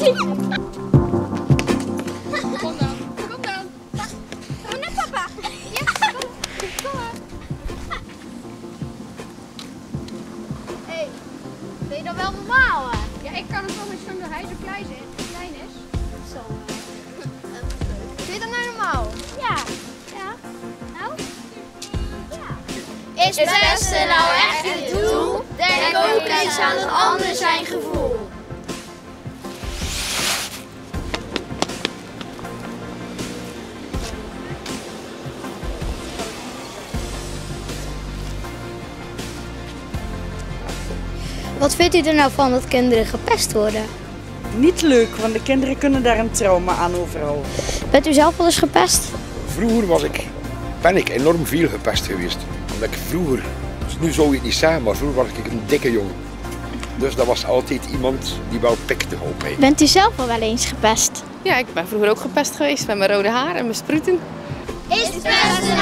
Kom dan. Kom dan. Kom naar papa. Ja, kom maar. Hé, ben je dan wel normaal, hè? Ja, ik kan het wel met zo'n dat hij zo klein is. Zo. Vind je dat nou normaal? Ja. Ja. Nou? Ja. Is pesten nou echt het doel? Denk ook eens aan een ander zijn gevoel. Wat vindt u er nou van dat kinderen gepest worden? Niet leuk, want de kinderen kunnen daar een trauma aan overhouden. Bent u zelf wel eens gepest? Vroeger ben ik enorm veel gepest geweest. Omdat ik vroeger, dus nu zou je het niet zeggen, maar vroeger was ik een dikke jongen. Dus dat was altijd iemand die wel pikte op mij. Bent u zelf wel eens gepest? Ja, ik ben vroeger ook gepest geweest met mijn rode haar en mijn sproeten. Is pesten